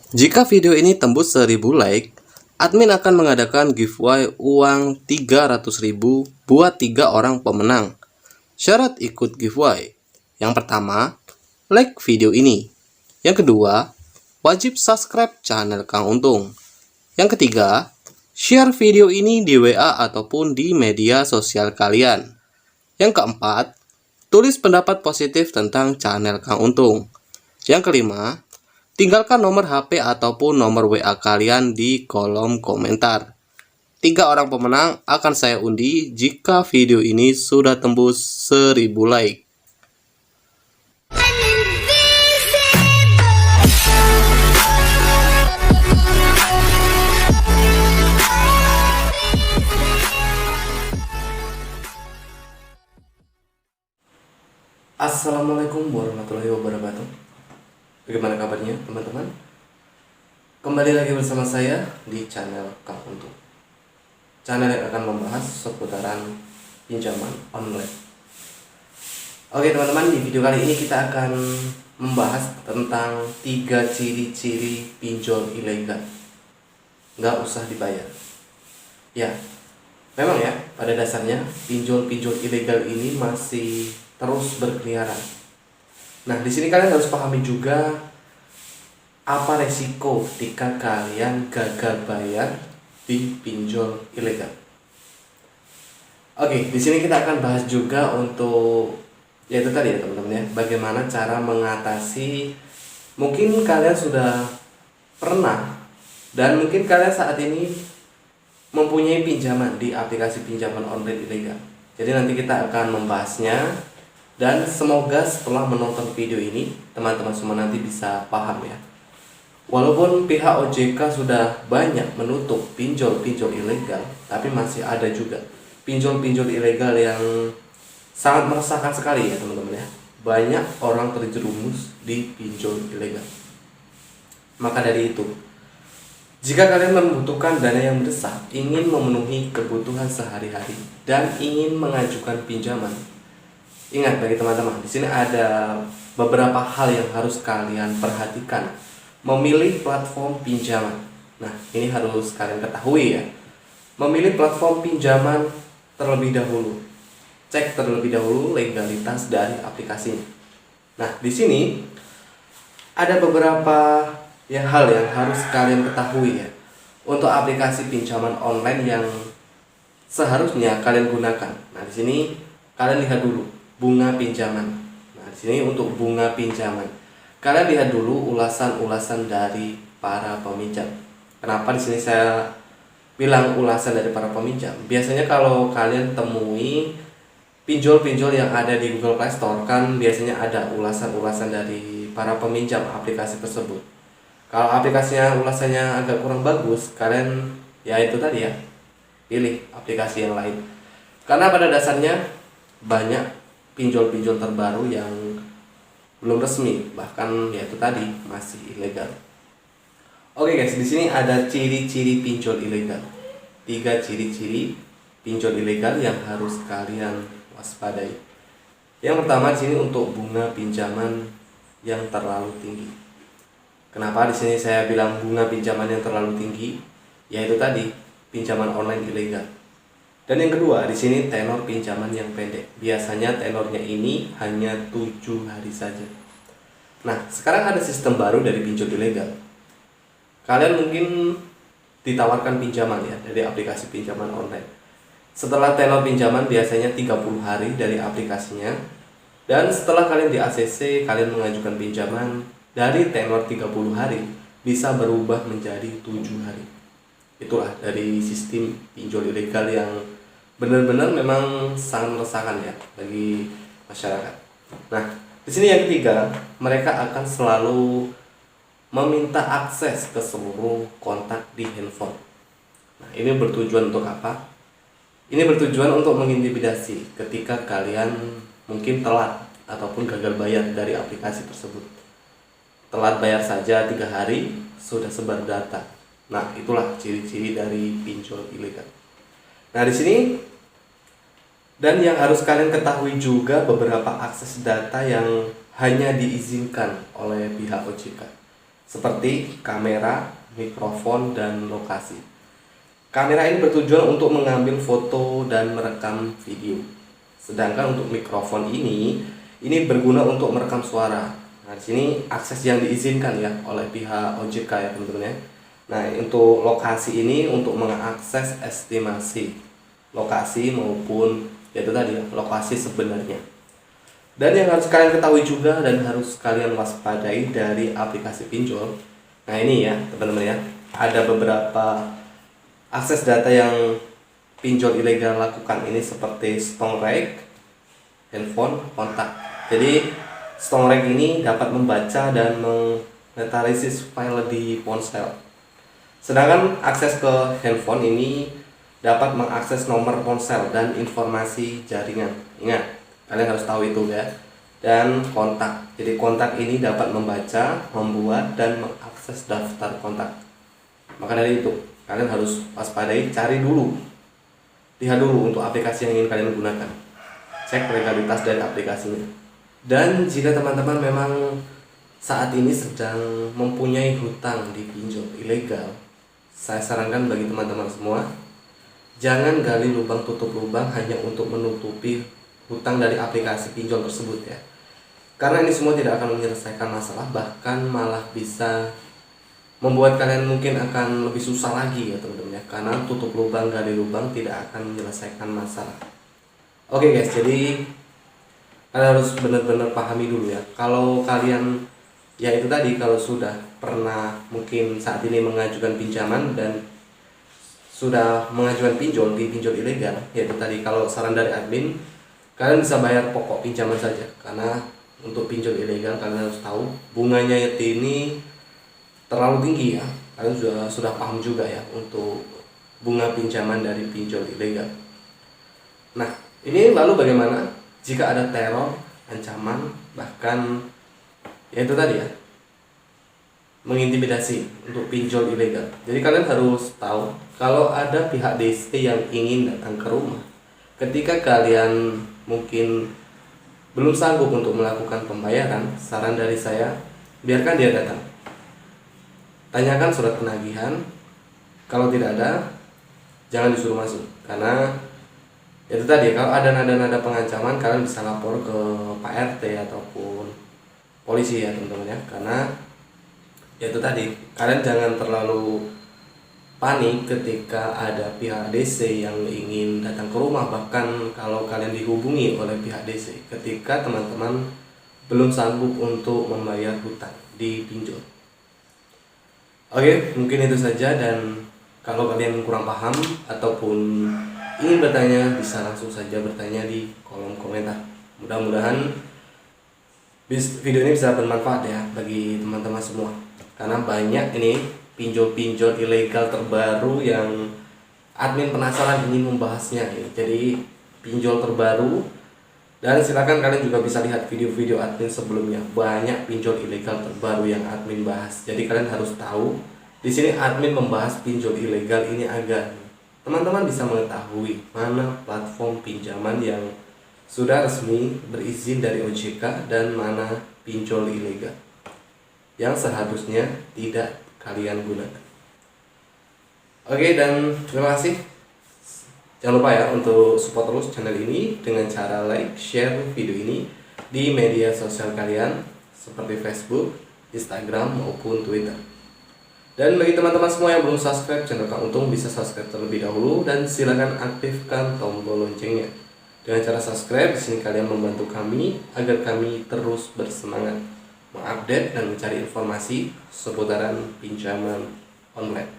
Jika video ini tembus 1000 like, admin akan mengadakan giveaway uang 300.000 buat 3 orang pemenang. Syarat ikut giveaway: yang pertama, like video ini. Yang kedua, wajib subscribe channel Kang Untung. Yang ketiga, share video ini di WA ataupun di media sosial kalian. Yang keempat, tulis pendapat positif tentang channel Kang Untung. Yang kelima, tinggalkan nomor HP ataupun nomor WA kalian di kolom komentar. 3 orang pemenang akan saya undi jika video ini sudah tembus 1000 like. Assalamualaikum warahmatullahi wabarakatuh. Bagaimana kabarnya teman-teman? Kembali lagi bersama saya di channel Kang Untung, channel yang akan membahas seputaran pinjaman online. Oke teman-teman, di video kali ini kita akan membahas tentang 3 ciri-ciri pinjol ilegal. Nggak usah dibayar. Ya, memang ya, pada dasarnya pinjol-pinjol ilegal ini masih terus berkeliaran. Nah, di sini kalian harus pahami juga apa resiko ketika kalian gagal bayar di pinjol ilegal. Oke, di sini kita akan bahas juga untuk yaitu tadi ya teman-teman ya, bagaimana cara mengatasi. Mungkin kalian sudah pernah dan mungkin kalian saat ini mempunyai pinjaman di aplikasi pinjaman online ilegal. Jadi nanti kita akan membahasnya. Dan semoga setelah menonton video ini, teman-teman semua nanti bisa paham ya. Walaupun pihak OJK sudah banyak menutup pinjol-pinjol ilegal, tapi masih ada juga pinjol-pinjol ilegal yang sangat meresahkan sekali ya teman-teman ya. Banyak orang terjerumus di pinjol ilegal. Maka dari itu, jika kalian membutuhkan dana yang mendesak, ingin memenuhi kebutuhan sehari-hari, dan ingin mengajukan pinjaman, ingat bagi teman-teman, di sini ada beberapa hal yang harus kalian perhatikan. Memilih platform pinjaman. Nah, ini harus kalian ketahui ya. Memilih platform pinjaman terlebih dahulu. Cek terlebih dahulu legalitas dari aplikasinya. Nah, di sini ada beberapa hal yang harus kalian ketahui ya. Untuk aplikasi pinjaman online yang seharusnya kalian gunakan. Nah, di sini kalian lihat dulu bunga pinjaman. Nah, di sini untuk bunga pinjaman, kalian lihat dulu ulasan-ulasan dari para peminjam. Kenapa di sini saya bilang ulasan dari para peminjam? Biasanya kalau kalian temui pinjol-pinjol yang ada di Google Play Store, kan biasanya ada ulasan-ulasan dari para peminjam aplikasi tersebut. Kalau aplikasinya ulasannya agak kurang bagus, kalian ya itu tadi ya, pilih aplikasi yang lain. Karena pada dasarnya banyak pinjol-pinjol terbaru yang belum resmi, bahkan ya itu tadi masih ilegal. Oke guys, di sini ada ciri-ciri pinjol ilegal. 3 ciri-ciri pinjol ilegal yang harus kalian waspadai. Yang pertama di sini untuk bunga pinjaman yang terlalu tinggi. Kenapa di sini saya bilang bunga pinjaman yang terlalu tinggi? Yaitu tadi pinjaman online ilegal. Dan yang kedua, di sini tenor pinjaman yang pendek. Biasanya tenornya ini hanya 7 hari saja. Nah, sekarang ada sistem baru dari pinjol ilegal. Kalian mungkin ditawarkan pinjaman ya dari aplikasi pinjaman online. Setelah tenor pinjaman biasanya 30 hari dari aplikasinya. Dan setelah kalian di ACC, kalian mengajukan pinjaman dari tenor 30 hari bisa berubah menjadi 7 hari. Itulah dari sistem pinjol ilegal yang benar-benar memang sangat meresahkan ya bagi masyarakat. Nah, di sini yang ketiga, mereka akan selalu meminta akses ke seluruh kontak di handphone. Nah, ini bertujuan untuk apa? Ini bertujuan untuk mengintimidasi ketika kalian mungkin telat ataupun gagal bayar dari aplikasi tersebut. Telat bayar saja 3 hari sudah sebar data. Nah, itulah ciri-ciri dari pinjol ilegal. Nah, di sini dan yang harus kalian ketahui juga beberapa akses data yang hanya diizinkan oleh pihak OJK. seperti kamera, mikrofon, dan lokasi. Kamera ini bertujuan untuk mengambil foto dan merekam video. Sedangkan untuk mikrofon ini berguna untuk merekam suara. Nah, di sini akses yang diizinkan ya oleh pihak OJK ya teman-teman ya. Nah, untuk lokasi ini untuk mengakses estimasi lokasi maupun yaitu tadi ya, lokasi sebenarnya. Dan yang harus kalian ketahui juga dan harus kalian waspadai dari aplikasi pinjol. Nah, ini ya teman-teman ya, ada beberapa akses data yang pinjol ilegal lakukan ini seperti Stongreg, handphone, kontak. Jadi Stongreg ini dapat membaca dan menginventarisir file di ponsel. Sedangkan akses ke handphone ini dapat mengakses nomor ponsel dan informasi jaringan. Ingat, kalian harus tahu itu ya. Dan kontak. Jadi kontak ini dapat membaca, membuat, dan mengakses daftar kontak. Maka dari itu, kalian harus waspadai, cari dulu. Lihat dulu untuk aplikasi yang ingin kalian gunakan. Cek legalitas dari aplikasinya. Dan jika teman-teman memang saat ini sedang mempunyai hutang di pinjol ilegal, saya sarankan bagi teman-teman semua, jangan gali lubang tutup lubang hanya untuk menutupi hutang dari aplikasi pinjol tersebut ya. Karena ini semua tidak akan menyelesaikan masalah, bahkan malah bisa membuat kalian mungkin akan lebih susah lagi ya teman-teman ya. Karena tutup lubang gali lubang tidak akan menyelesaikan masalah. Oke guys, jadi kalian harus benar-benar pahami dulu ya. Kalau kalian ya itu tadi, kalau sudah pernah mungkin saat ini mengajukan pinjaman dan sudah mengajukan pinjol di pinjol ilegal, yaitu tadi kalau saran dari admin, kalian bisa bayar pokok pinjaman saja. Karena untuk pinjol ilegal kalian harus tahu bunganya ini terlalu tinggi ya. Kalian sudah paham juga ya untuk bunga pinjaman dari pinjol ilegal. Nah, ini lalu bagaimana jika ada teror, ancaman, bahkan ya itu tadi ya, mengintimidasi untuk pinjol ilegal. Jadi kalian harus tahu kalau ada pihak DC yang ingin datang ke rumah ketika kalian mungkin belum sanggup untuk melakukan pembayaran, saran dari saya, biarkan dia datang. Tanyakan surat penagihan. Kalau tidak ada, jangan disuruh masuk. Karena itu tadi, kalau ada nada-nada pengancaman, kalian bisa lapor ke Pak RT ataupun polisi ya teman-teman ya. Karena itu tadi, kalian jangan terlalu panik ketika ada pihak DC yang ingin datang ke rumah. Bahkan kalau kalian dihubungi oleh pihak DC ketika teman-teman belum sanggup untuk membayar hutang di pinjol. Oke, mungkin itu saja. Dan kalau kalian kurang paham ataupun ingin bertanya, bisa langsung saja bertanya di kolom komentar. Mudah-mudahan video ini bisa bermanfaat ya bagi teman-teman semua. Karena banyak ini pinjol-pinjol ilegal terbaru yang admin penasaran ingin membahasnya ya. Jadi pinjol terbaru, dan silakan kalian juga bisa lihat video-video admin sebelumnya. Banyak pinjol ilegal terbaru yang admin bahas. Jadi kalian harus tahu di sini admin membahas pinjol ilegal ini agar teman-teman bisa mengetahui mana platform pinjaman yang sudah resmi berizin dari OJK dan mana pinjol ilegal yang seharusnya tidak kalian gunakan. Oke, dan terima kasih. Jangan lupa ya untuk support terus channel ini dengan cara like, share video ini di media sosial kalian seperti Facebook, Instagram maupun Twitter. Dan bagi teman-teman semua yang belum subscribe channel Kang Untung, bisa subscribe terlebih dahulu dan silakan aktifkan tombol loncengnya. Dengan cara subscribe di sini kalian membantu kami agar kami terus bersemangat mengupdate dan mencari informasi seputaran pinjaman online.